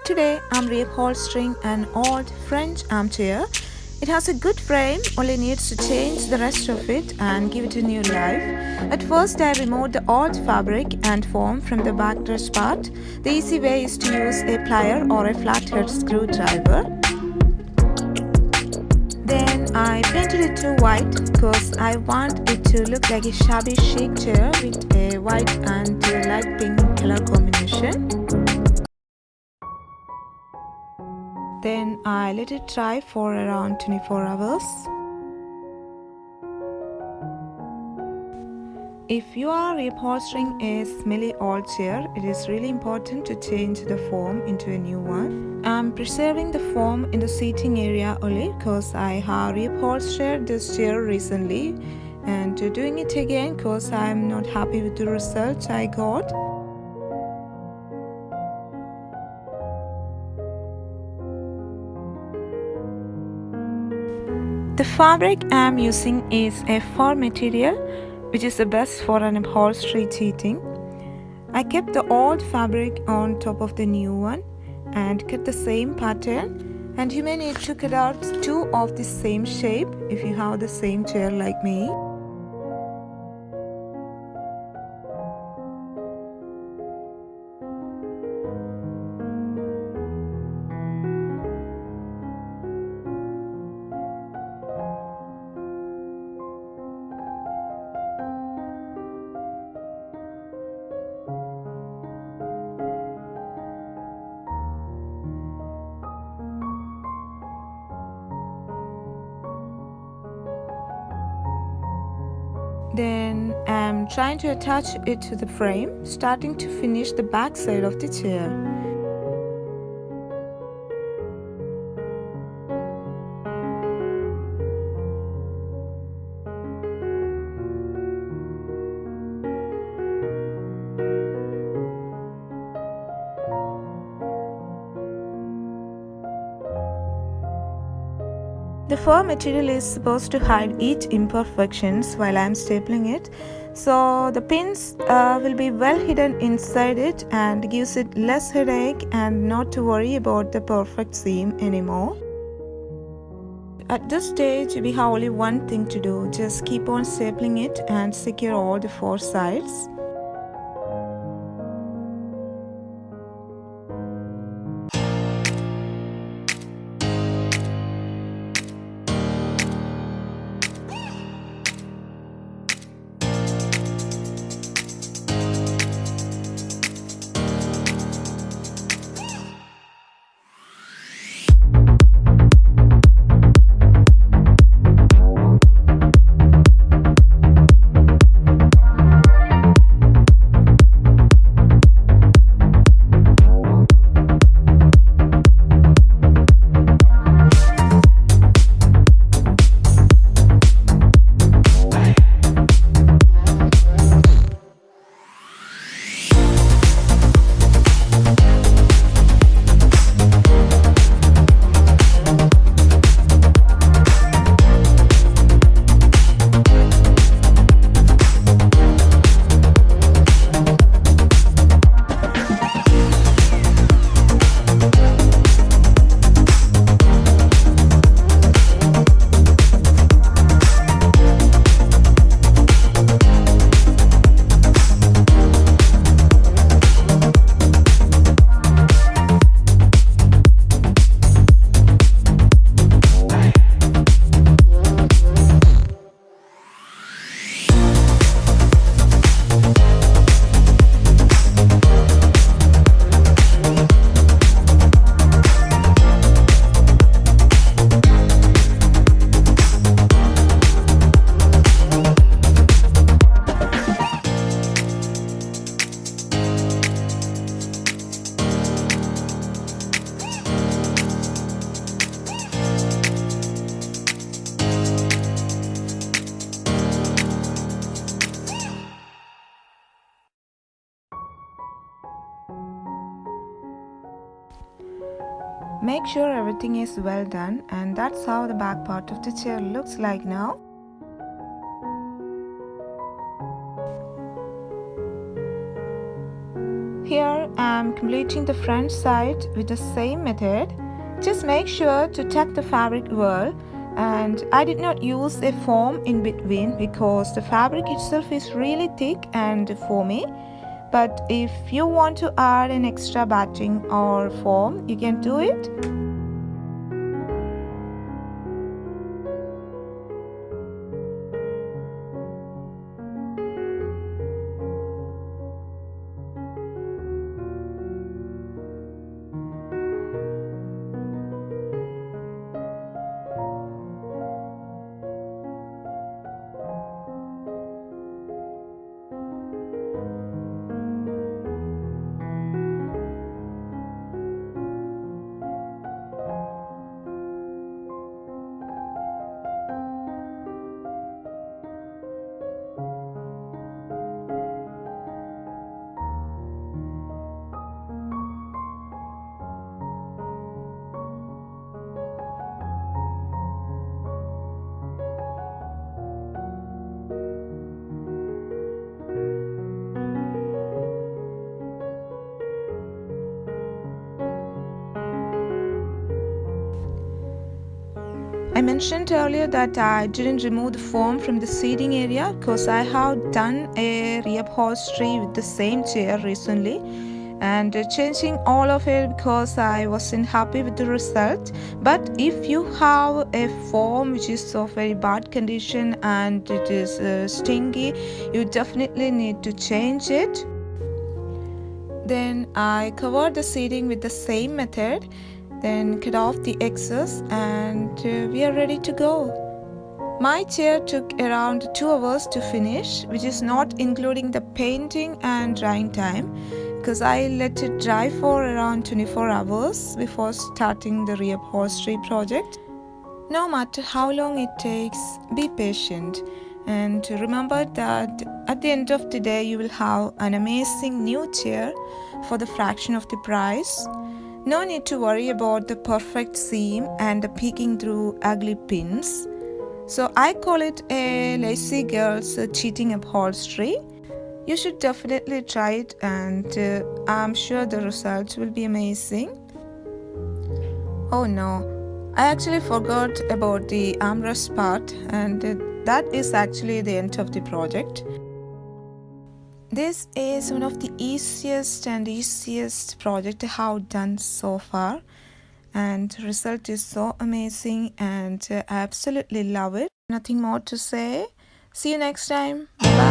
Today I'm reupholstering an old French armchair. It has a good frame, only needs to change the rest of it and give it a new life. At first I removed the old fabric and foam from the backrest part. The easy way is to use a plier or a flathead screwdriver. Then I painted it to white because I want it to look like a shabby chic chair with a white and light pink color combination. Then I let it dry for around 24 hours. If you are reupholstering a smelly old chair, it is really important to change the foam into a new one. I'm preserving the foam in the seating area only because I have reupholstered this chair recently and doing it again because I'm not happy with the results I got. The fabric I'm using is a fur material, which is the best for an upholstery seating. I kept the old fabric on top of the new one and cut the same pattern, and you may need to cut out two of the same shape if you have the same chair like me. Then I'm trying to attach it to the frame, starting to finish the back side of the chair. The fur material is supposed to hide each imperfections while I am stapling it, so the pins will be well hidden inside it and gives it less headache and not to worry about the perfect seam anymore. At this stage we have only one thing to do, just keep on stapling it and secure all the four sides. Make sure everything is well done, and that's how the back part of the chair looks like now. Here I'm completing the front side with the same method. Just make sure to tuck the fabric well, and I did not use a foam in between because the fabric itself is really thick and foamy. But if you want to add an extra batting or foam, you can do it. I mentioned earlier that I didn't remove the foam from the seating area because I have done a reupholstery with the same chair recently, and changing all of it because I wasn't happy with the result. But if you have a foam which is of very bad condition and it is stingy, you definitely need to change it. Then I covered the seating with the same method, then cut off the excess, and we are ready to go. My chair took around 2 hours to finish, which is not including the painting and drying time, because I let it dry for around 24 hours before starting the reupholstery project. No matter how long it takes, be patient, and remember that at the end of the day you will have an amazing new chair for the fraction of the price. No need to worry about the perfect seam and the peeking through ugly pins. So I call it a lazy girl's cheating upholstery. You should definitely try it, and I'm sure the results will be amazing. Oh no, I actually forgot about the armrest part, and that is actually the end of the project. This is one of the easiest project I have done so far, and the result is so amazing, and I absolutely love it. Nothing more to say. See you next time. Bye.